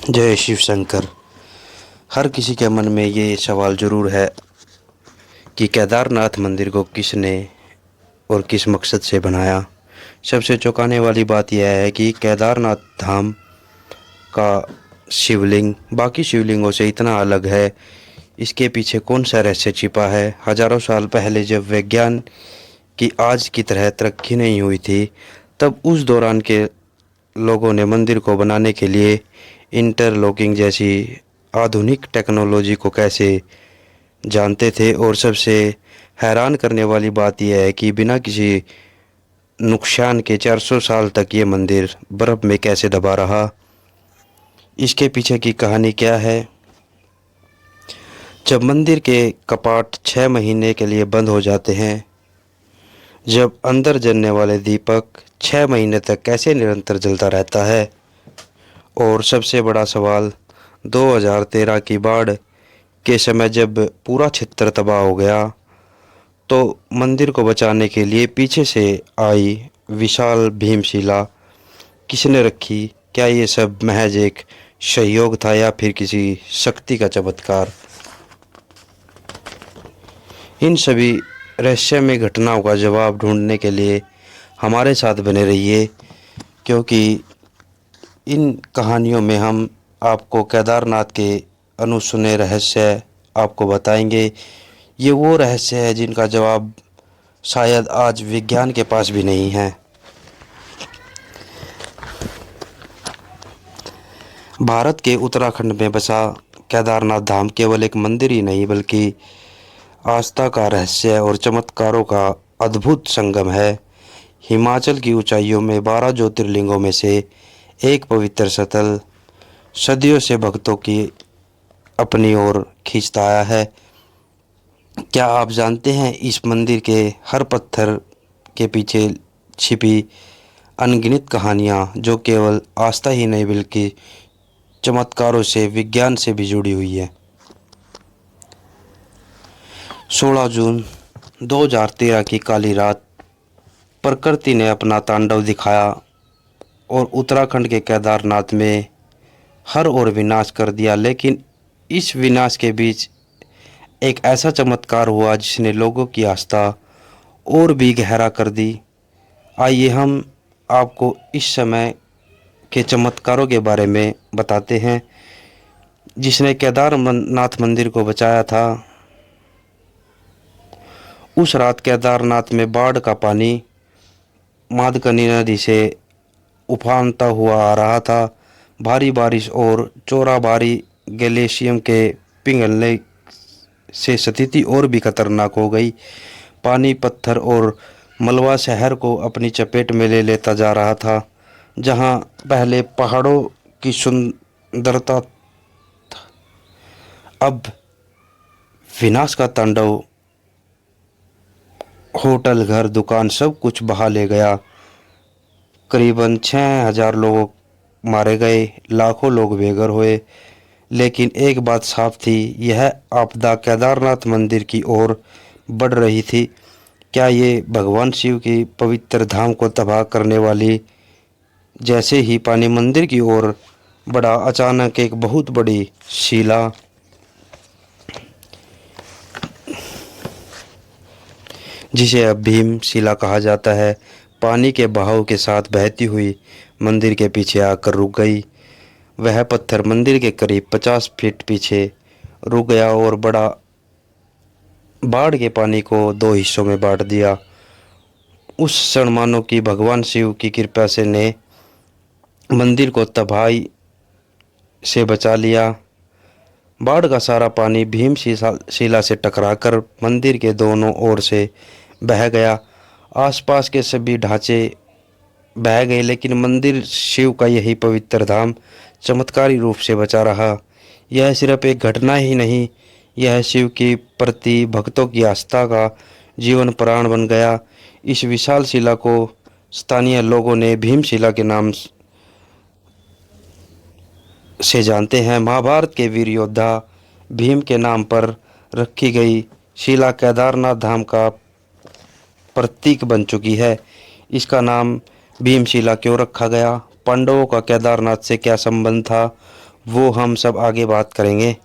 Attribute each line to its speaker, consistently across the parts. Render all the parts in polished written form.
Speaker 1: जय शिव शंकर। हर किसी के मन में ये सवाल ज़रूर है कि केदारनाथ मंदिर को किसने और किस मकसद से बनाया। सबसे चौंकाने वाली बात यह है कि केदारनाथ धाम का शिवलिंग बाकी शिवलिंगों से इतना अलग है। इसके पीछे कौन सा रहस्य छिपा है। हजारों साल पहले जब विज्ञान की आज की तरह तरक्की नहीं हुई थी, तब उस दौरान के लोगों ने मंदिर को बनाने के लिए इंटरलॉकिंग जैसी आधुनिक टेक्नोलॉजी को कैसे जानते थे। और सबसे हैरान करने वाली बात यह है कि बिना किसी नुकसान के 400 साल तक ये मंदिर बर्फ़ में कैसे दबा रहा। इसके पीछे की कहानी क्या है। जब मंदिर के कपाट 6 महीने के लिए बंद हो जाते हैं, जब अंदर जलने वाले दीपक 6 महीने तक कैसे निरंतर जलता रहता है। और सबसे बड़ा सवाल, 2013 की बाढ़ के समय जब पूरा क्षेत्र तबाह हो गया, तो मंदिर को बचाने के लिए पीछे से आई विशाल भीमशिला किसने रखी। क्या ये सब महज एक सहयोग था या फिर किसी शक्ति का चमत्कार। इन सभी रहस्यमय घटनाओं का जवाब ढूंढने के लिए हमारे साथ बने रहिए, क्योंकि इन कहानियों में हम आपको केदारनाथ के अनसुने रहस्य आपको बताएंगे। ये वो रहस्य है जिनका जवाब शायद आज विज्ञान के पास भी नहीं है। भारत के उत्तराखंड में बसा केदारनाथ धाम केवल एक मंदिर ही नहीं, बल्कि आस्था का रहस्य और चमत्कारों का अद्भुत संगम है। हिमाचल की ऊंचाइयों में 12 ज्योतिर्लिंगों में से एक पवित्र स्थल सदियों से भक्तों की अपनी ओर खींचता आया है। क्या आप जानते हैं इस मंदिर के हर पत्थर के पीछे छिपी अनगिनत कहानियाँ, जो केवल आस्था ही नहीं बल्कि चमत्कारों से विज्ञान से भी जुड़ी हुई है। 16 जून 2013 की काली रात प्रकृति ने अपना तांडव दिखाया और उत्तराखंड के केदारनाथ में हर ओर विनाश कर दिया। लेकिन इस विनाश के बीच एक ऐसा चमत्कार हुआ जिसने लोगों की आस्था और भी गहरा कर दी। आइए हम आपको इस समय के चमत्कारों के बारे में बताते हैं जिसने केदारनाथ मंदिर को बचाया था। उस रात केदारनाथ में बाढ़ का पानी मादकनी नदी से उफानता हुआ आ रहा था। भारी बारिश और चोराबारी ग्लेशियर के पिघलने से स्थिति और भी खतरनाक हो गई। पानी पत्थर और मलबा शहर को अपनी चपेट में ले लेता जा रहा था। जहां पहले पहाड़ों की सुंदरता अब विनाश का तांडव, होटल घर दुकान सब कुछ बहा ले गया। करीबन 6000 लोग मारे गए, लाखों लोग बेघर हुए। लेकिन एक बात साफ थी, यह आपदा केदारनाथ मंदिर की ओर बढ़ रही थी। क्या ये भगवान शिव की पवित्र धाम को तबाह करने वाली। जैसे ही पानी मंदिर की ओर बढ़ा, अचानक एक बहुत बड़ी शिला जिसे अब भीम शिला कहा जाता है, पानी के बहाव के साथ बहती हुई मंदिर के पीछे आकर रुक गई। वह पत्थर मंदिर के करीब 50 फीट पीछे रुक गया और बड़ा बाढ़ के पानी को दो हिस्सों में बांट दिया। उस क्षण मानो कि भगवान शिव की कृपा से ने मंदिर को तबाही से बचा लिया। बाढ़ का सारा पानी भीम शिला से टकराकर मंदिर के दोनों ओर से बह गया। आसपास के सभी ढांचे बह गए, लेकिन मंदिर, शिव का यही पवित्र धाम चमत्कारी रूप से बचा रहा। यह सिर्फ एक घटना ही नहीं, यह शिव के प्रति भक्तों की आस्था का जीवन प्राण बन गया। इस विशाल शिला को स्थानीय लोगों ने भीमशिला के नाम से जानते हैं। महाभारत के वीर योद्धा भीम के नाम पर रखी गई शिला केदारनाथ धाम का प्रतीक बन चुकी है। इसका नाम भीमशिला क्यों रखा गया, पांडवों का केदारनाथ से क्या संबंध था, वो हम सब आगे बात करेंगे।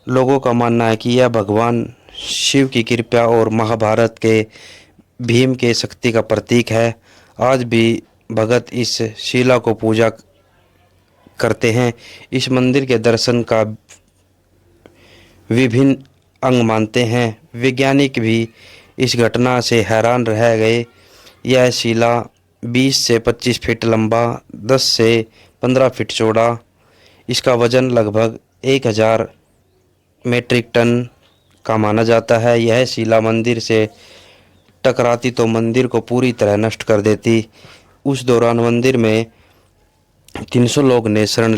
Speaker 1: लोगों का मानना है कि यह भगवान शिव की कृपा और महाभारत के भीम के शक्ति का प्रतीक है। आज भी भगत इस शिला को पूजा करते हैं। इस मंदिर के दर्शन का विभिन्न अंग मानते हैं। वैज्ञानिक भी इस घटना से हैरान रह गए। यह शिला 20 से 25 फीट लंबा, 10 से 15 फीट चौड़ा, इसका वजन लगभग 1000 मीट्रिक टन का माना जाता है। यह शिला मंदिर से टकराती तो मंदिर को पूरी तरह नष्ट कर देती। उस दौरान मंदिर में 300 लोग ने शरण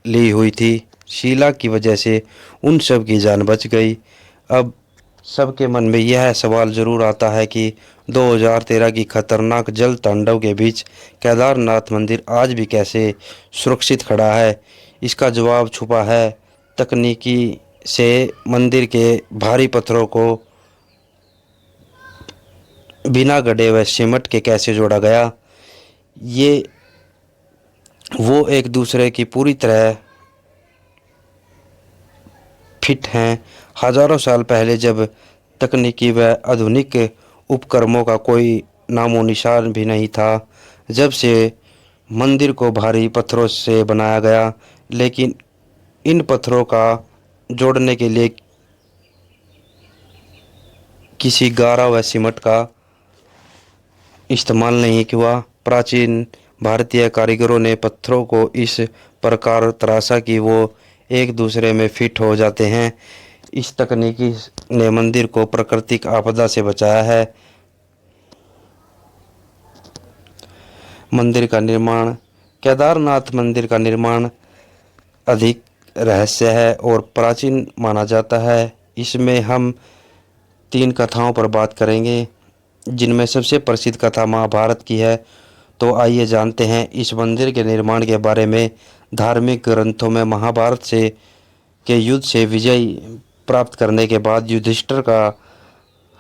Speaker 1: ली हुई थी। शिला की वजह से उन सब की जान बच गई। अब सबके मन में यह सवाल जरूर आता है कि 2013 की खतरनाक जल तांडव के बीच केदारनाथ मंदिर आज भी कैसे सुरक्षित खड़ा है। इसका जवाब छुपा है तकनीकी से। मंदिर के भारी पत्थरों को बिना गड़े व सिमट के कैसे जोड़ा गया। ये वो एक दूसरे की पूरी तरह फिट हैं। हजारों साल पहले जब तकनीकी व आधुनिक उपकरणों का कोई नामो निशान भी नहीं था, जब से मंदिर को भारी पत्थरों से बनाया गया, लेकिन इन पत्थरों का जोड़ने के लिए किसी गारा व सीमेंट का इस्तेमाल नहीं हुआ। प्राचीन भारतीय कारीगरों ने पत्थरों को इस प्रकार तराशा कि वो एक दूसरे में फिट हो जाते हैं। इस तकनीकी ने मंदिर को प्राकृतिक आपदा से बचाया है। मंदिर का निर्माण। केदारनाथ मंदिर का निर्माण अधिक रहस्य है और प्राचीन माना जाता है। इसमें हम 3 कथाओं पर बात करेंगे, जिनमें सबसे प्रसिद्ध कथा महाभारत की है। तो आइए जानते हैं इस मंदिर के निर्माण के बारे में। धार्मिक ग्रंथों में महाभारत से के युद्ध से विजय प्राप्त करने के बाद युधिष्ठिर का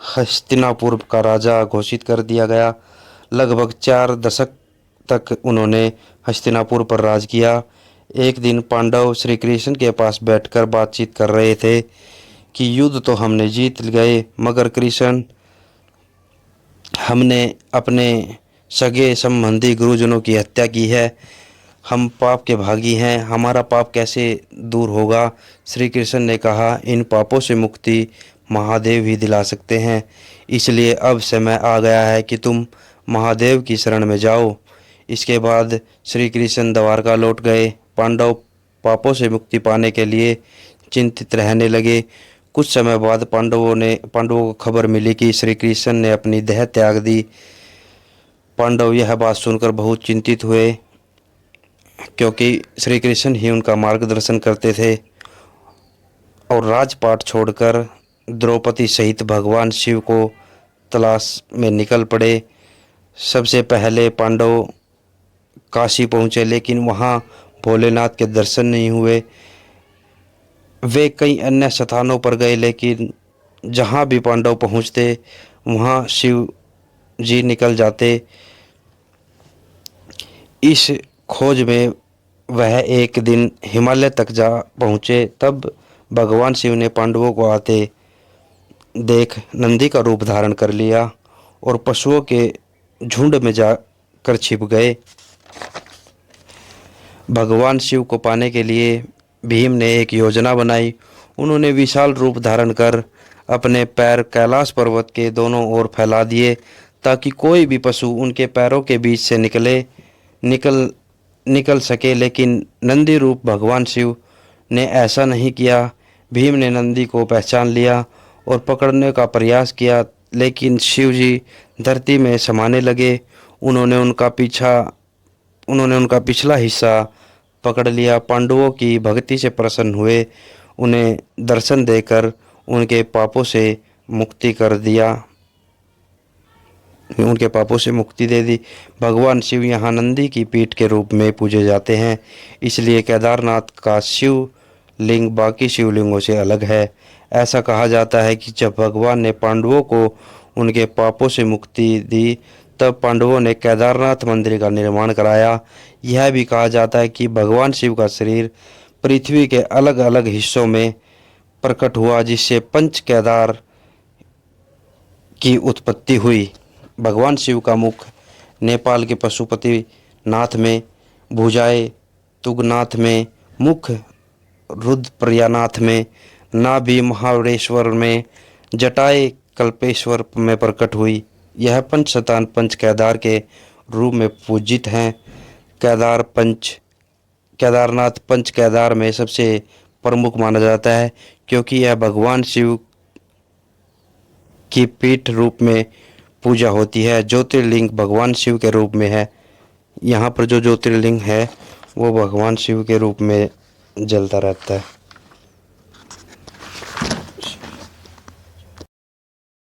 Speaker 1: हस्तिनापुर का राजा घोषित कर दिया गया। लगभग 4 दशक तक उन्होंने हस्तिनापुर पर राज किया। एक दिन पांडव श्री कृष्ण के पास बैठकर बातचीत कर रहे थे कि युद्ध तो हमने जीत गए, मगर कृष्ण, हमने अपने सगे संबंधी गुरुजनों की हत्या की है। हम पाप के भागी हैं, हमारा पाप कैसे दूर होगा। श्री कृष्ण ने कहा, इन पापों से मुक्ति महादेव ही दिला सकते हैं, इसलिए अब समय आ गया है कि तुम महादेव की शरण में जाओ। इसके बाद श्री कृष्ण द्वारका लौट गए। पांडव पापों से मुक्ति पाने के लिए चिंतित रहने लगे। कुछ समय बाद पांडवों को खबर मिली कि श्री कृष्ण ने अपनी देह त्याग दी। पांडव यह बात सुनकर बहुत चिंतित हुए, क्योंकि श्री कृष्ण ही उनका मार्गदर्शन करते थे, और राजपाट छोड़कर द्रौपदी सहित भगवान शिव को तलाश में निकल पड़े। सबसे पहले पांडव काशी पहुँचे, लेकिन वहाँ भोलेनाथ के दर्शन नहीं हुए। वे कई अन्य स्थानों पर गए, लेकिन जहाँ भी पांडव पहुँचते वहाँ शिव जी निकल जाते। इस खोज में वह एक दिन हिमालय तक जा पहुँचे। तब भगवान शिव ने पांडवों को आते देख नंदी का रूप धारण कर लिया और पशुओं के झुंड में जाकर छिप गए। भगवान शिव को पाने के लिए भीम ने एक योजना बनाई। उन्होंने विशाल रूप धारण कर अपने पैर कैलाश पर्वत के दोनों ओर फैला दिए, ताकि कोई भी पशु उनके पैरों के बीच से निकल सके। लेकिन नंदी रूप भगवान शिव ने ऐसा नहीं किया। भीम ने नंदी को पहचान लिया और पकड़ने का प्रयास किया, लेकिन शिव जी धरती में समाने लगे। उन्होंने उनका पिछला हिस्सा पकड़ लिया। पांडवों की भक्ति से प्रसन्न हुए, उन्हें दर्शन देकर उनके पापों से मुक्ति दे दी। भगवान शिव यहाँ नंदी की पीठ के रूप में पूजे जाते हैं, इसलिए केदारनाथ का शिव लिंग बाकी शिवलिंगों से अलग है। ऐसा कहा जाता है कि जब भगवान ने पांडवों को उनके पापों से मुक्ति दी, तब पांडवों ने केदारनाथ मंदिर का निर्माण कराया। यह भी कहा जाता है कि भगवान शिव का शरीर पृथ्वी के अलग अलग हिस्सों में प्रकट हुआ, जिससे पंच केदार की उत्पत्ति हुई। भगवान शिव का मुख नेपाल के पशुपति नाथ में, भुजाएं तुंगनाथ में, मुख रुद्रप्रयागनाथ में, नाभि महाबलेश्वर में, जटाएं कल्पेश्वर में प्रकट हुई। यह पंच संतान पंच केदार के रूप में पूजित हैं। केदारनाथ पंच केदार में सबसे प्रमुख माना जाता है, क्योंकि यह भगवान शिव की पीठ रूप में पूजा होती है। ज्योतिर्लिंग भगवान शिव के रूप में है। यहाँ पर जो ज्योतिर्लिंग है वो भगवान शिव के रूप में जलता रहता है।